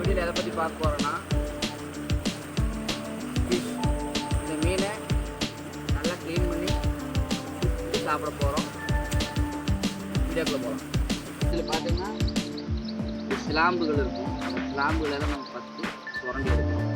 வீடியோவில் எதை பற்றி பார்க்க போகிறோன்னா ஃபிஷ். இந்த மீனை நல்லா க்ளீன் பண்ணி சுட்டு சாப்பிட போகிறோம். வீடியோக்குள்ளே போகிறோம். இதில் பார்த்தீங்கன்னா சிலாம்புகள் இருக்கும். அந்த சிலாம்புகள் எல்லாம் நம்ம ஃபஸ்ட்டு சுரண்டி எடுக்கணும்.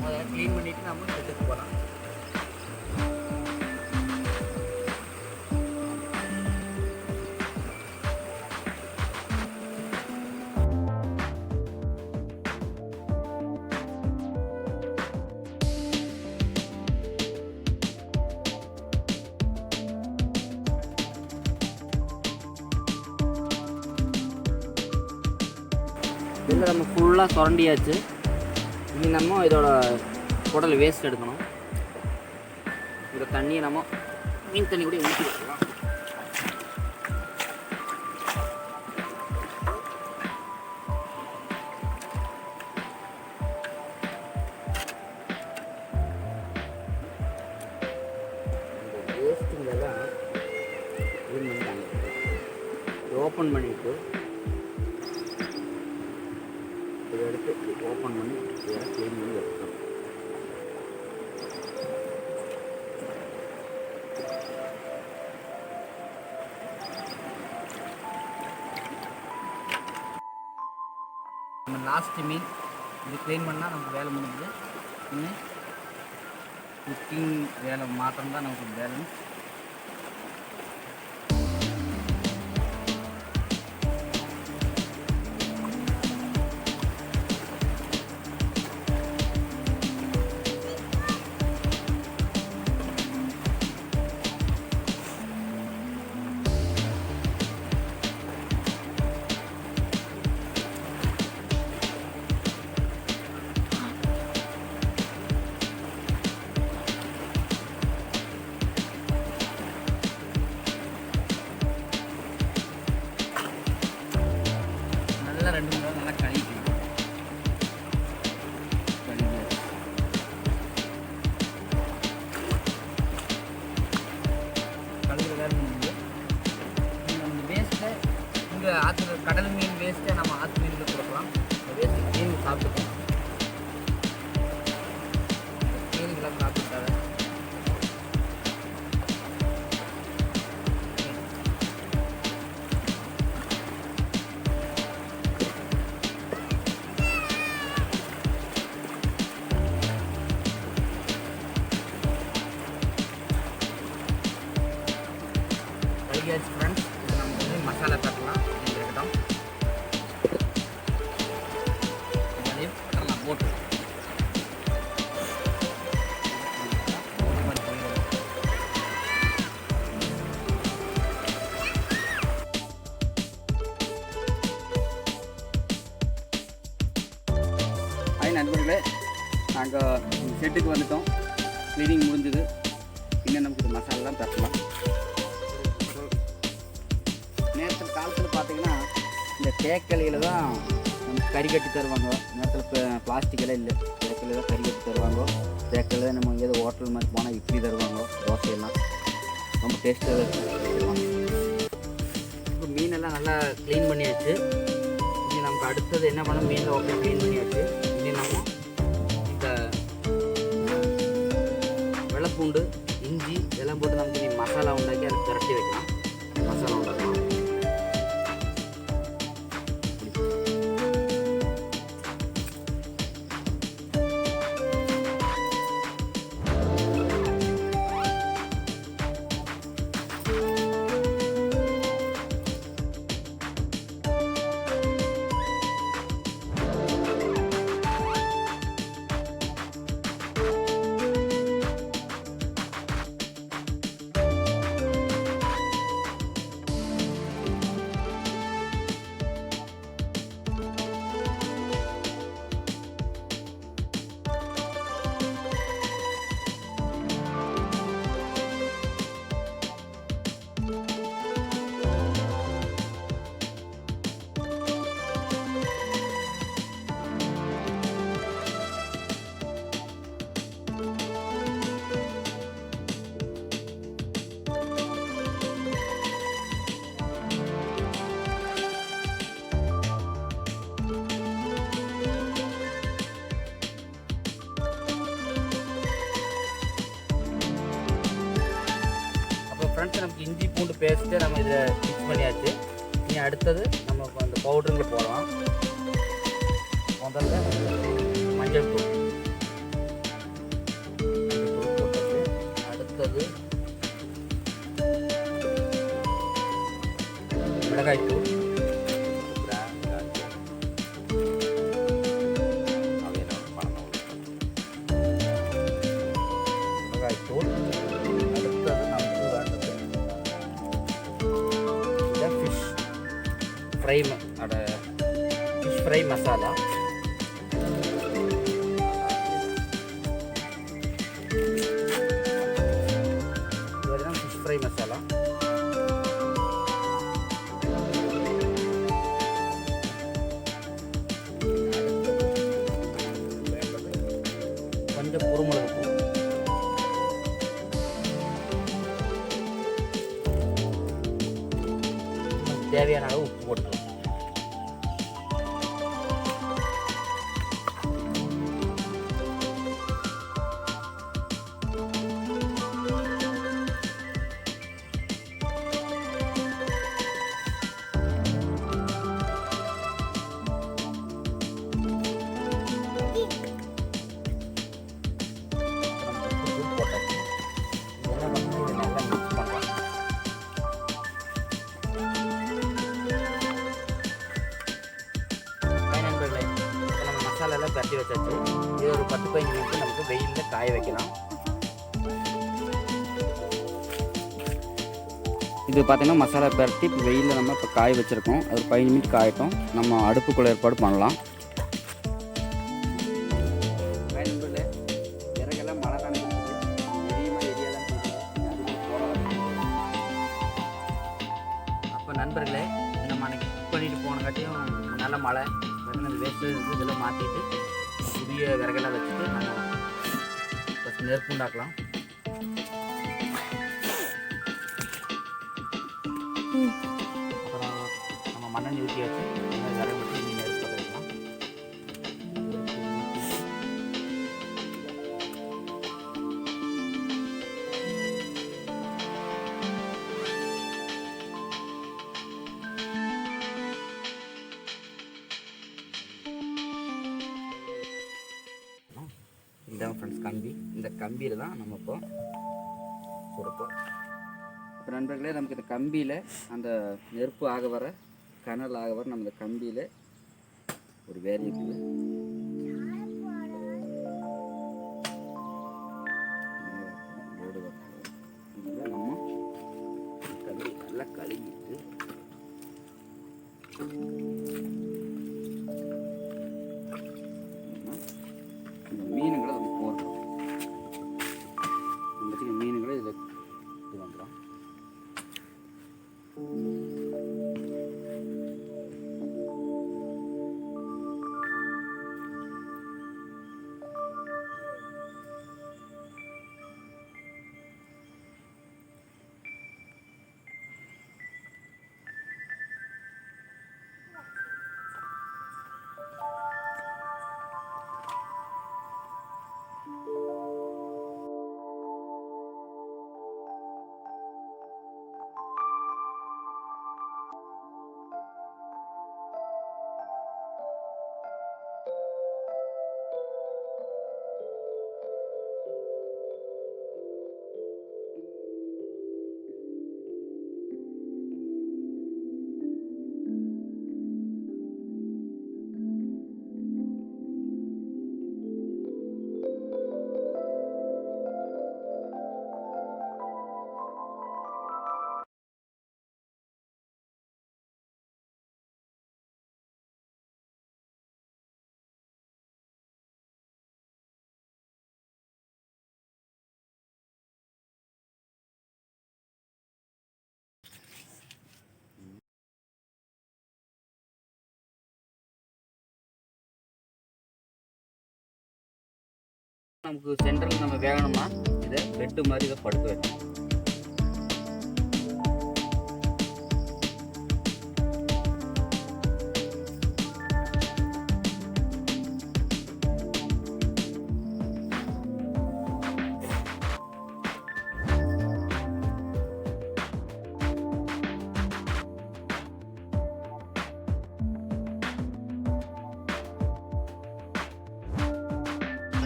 அதை க்ளீன் பண்ணிவிட்டு நம்ம செட்டுக்கு போகலாம். இதில் நம்ம ஃபுல்லாக சுரண்டியாச்சு. இனி நம்ம இதோட குடல் வேஸ்ட் எடுக்கணும். இந்த தண்ணியை நம்ம மீன் தண்ணி கூட ஊற்றி வைக்கலாம். இந்த வேஸ்ட்டுங்களெல்லாம் க்ளீன் பண்ணிட்டாங்க. ஓப்பன் பண்ணிவிட்டு இதை எடுத்து ஓப்பன் பண்ணி இதெல்லாம் க்ளீன் பண்ணி வைக்கணும். நம்ம லாஸ்ட்டு மீன் இது க்ளீன் பண்ணால் நமக்கு வேலை முடிஞ்சுது. இன்னும் குக்கிங் வேலை மாத்திரம் தான் நமக்கு பேலன்ஸ். நல்லா 2 3 நல்லா கழுவிக்கணும். கழுவி வேலை முடிஞ்சு இந்த வேஸ்ட்டை இங்கே ஆற்று கடல் மீன் வேஸ்ட்டை நம்ம ஆற்று மீனில் கொடுக்கலாம். இந்த வேஸ்ட்டு மீன் சாப்பிட்டுக்கலாம். மீன்களாம் சாப்பிட்டாங்க. ஃப்ரெண்ட்ஸ், இது நம்ம வந்து மசாலா தட்டலாம். இருக்கட்டும், அதையும் தட்டலாம் போட்டு ஹாய் நண்பர்களே, நாங்கள் செட்டுக்கு வந்துட்டோம். க்ளீனிங் முடிஞ்சுது. இன்னும் நமக்கு மசாலாலாம் தட்டலாம். நேரத்தில் காலத்தில் பார்த்தீங்கன்னா இந்த தேக்கலையில் தான் நமக்கு கறி கட்டி தருவாங்க. நேரத்தில் பிளாஸ்டிக் எல்லாம் இல்லை. தேக்கலையில் தான் கறி கட்டி தருவாங்க. தேக்கலையில் நம்ம ஏதோ ஹோட்டல் மாதிரி போனால் இட்லி தருவாங்க. தோசையெல்லாம் ரொம்ப டேஸ்ட்டாக தருவாங்க. இப்போ மீனெல்லாம் நல்லா க்ளீன் பண்ணியாச்சு. இனி நமக்கு அடுத்தது என்ன பண்ண, மீனில் ஓகே க்ளீன் பண்ணியாச்சு. இனி நம்ம இந்த வெள்ளைப்பூண்டு, இஞ்சி இதெல்லாம் போட்டு நமக்கு இனி மசாலா உண்டாக்கி அதை திரட்டி வைக்கலாம். மசாலா உண்டாக்கலாம். ஃப்ரெண்ட்ஸ் நமக்கு இஞ்சி பூண்டு பேஸ்ட்டு நம்ம இதை மிக்ஸ் பண்ணியாச்சு. இனி அடுத்தது நம்ம அந்த பவுடருங்க போடலாம். முதல்ல மஞ்சள் தூள் போட்டது. அடுத்தது மிளகாய் தூள், மிளகாய்த்தூள். அடுத்தது நமக்கு வேண்டது இந்த ஃபிஷ் ஃப்ரை மசாலா. இதுதான் ஃபிஷ் ஃப்ரை மசாலா. கொஞ்சம் குருமிளகு தூள், தேவையான அளவு உப்பு போட்டுக்கலாம். மசாலாலாம் தட்டி வச்சாச்சு. இது ஒரு 10-15 நிமிஷம் நமக்கு வெயிலில் காய வைக்கலாம். இது பார்த்திங்கன்னா மசாலா பரட்டி இப்போ வெயிலில் நம்ம இப்போ காய வச்சுருக்கோம். அது 15 மினிட் காயட்டும். நம்ம அடுப்புக்குள்ள ஏற்பாடு பண்ணலாம். விறகெல்லாம் மழை காலம் அப்போ நண்பர்களே, நம்ம அன்றைக்கி குக் பண்ணிட்டு போனங்காட்டியும் நல்ல மழை வேஸ்ட்டு இதெல்லாம் மாற்றிட்டு புதிய விறகெல்லாம் வச்சுட்டு நம்ம ஃபஸ்ட் நெருப்பு உண்டாக்கலாம். அப்புறம் நம்ம மண்ணெண்ணெய் ஊற்றி வச்சு விறகு வச்சு நீ நெருப்பு வைக்கலாம். இதான் ஃப்ரெண்ட்ஸ் கம்பி. இந்த கம்பியில் தான் நம்ம இப்போ சுடுப்போம். இப்போ நண்பர்களே, நமக்கு இந்த கம்பியில் அந்த நெருப்பு ஆக வர கனல் ஆக வர நம்ம இந்த கம்பியில் ஒரு வேரியபிள் இதில் நம்ம கம்பி நல்லா கழுவிட்டு இந்த மீனுங்களை நம்ம போடுறோம். இந்த மீனுங்களை இதில் இது பண்ணுறோம். நமக்கு சென்டரில் நம்ம வேகணும்னா இதை பெட்டு மாதிரி இதை படுக்க வைக்கணும்.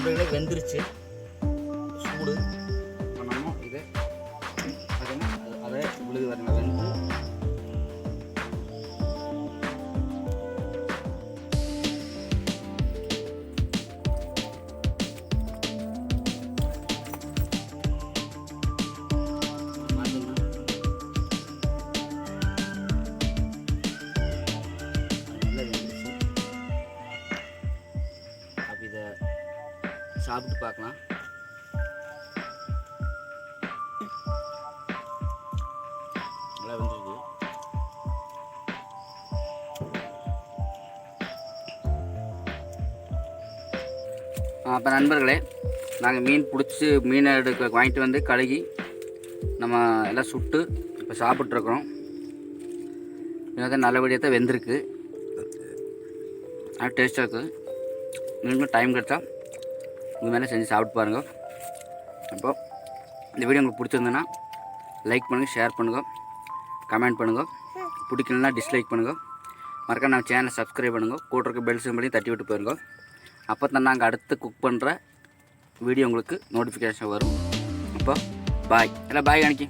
நண்பர்களே வெந்துருச்சு. சூடு பண்ணணும். இது பார்த்தீங்கன்னா அதே விழுது வரணும் வெந்து. இதை சாப்பிட்டு பார்க்கலாம். நல்லா வந்துருக்கு. அப்போ நண்பர்களே, நாங்கள் மீன் பிடிச்சி மீனை வாங்கிட்டு வந்து கழுகி நம்ம எல்லாம் சுட்டு இப்போ சாப்பிட்ருக்குறோம். நல்லபடியாக தான் வெந்திருக்கு. ஆனால் டேஸ்ட்டாக இருக்குது. நீங்களும் டைம் கிடைச்சா உங்கள் மேலே செஞ்சு சாப்பிட்டு பாருங்கள். அப்போ இந்த வீடியோ உங்களுக்கு பிடிச்சிருந்ததுன்னா லைக் பண்ணுங்கள், ஷேர் பண்ணுங்கள், கமெண்ட் பண்ணுங்கள். பிடிக்கலன்னா டிஸ்லைக் பண்ணுங்கள். மறக்காம நம்ம சேனலை சப்ஸ்கிரைப் பண்ணுங்கள். கூட இருக்க பெல் சிம்பளையும் தட்டி விட்டு போயிருங்க. அப்போ தான் நாங்கள் அடுத்து குக் பண்ணுற வீடியோ உங்களுக்கு நோட்டிஃபிகேஷன் வரும். அப்போ பாய். எல்லாம் பாய் காணிக்கி.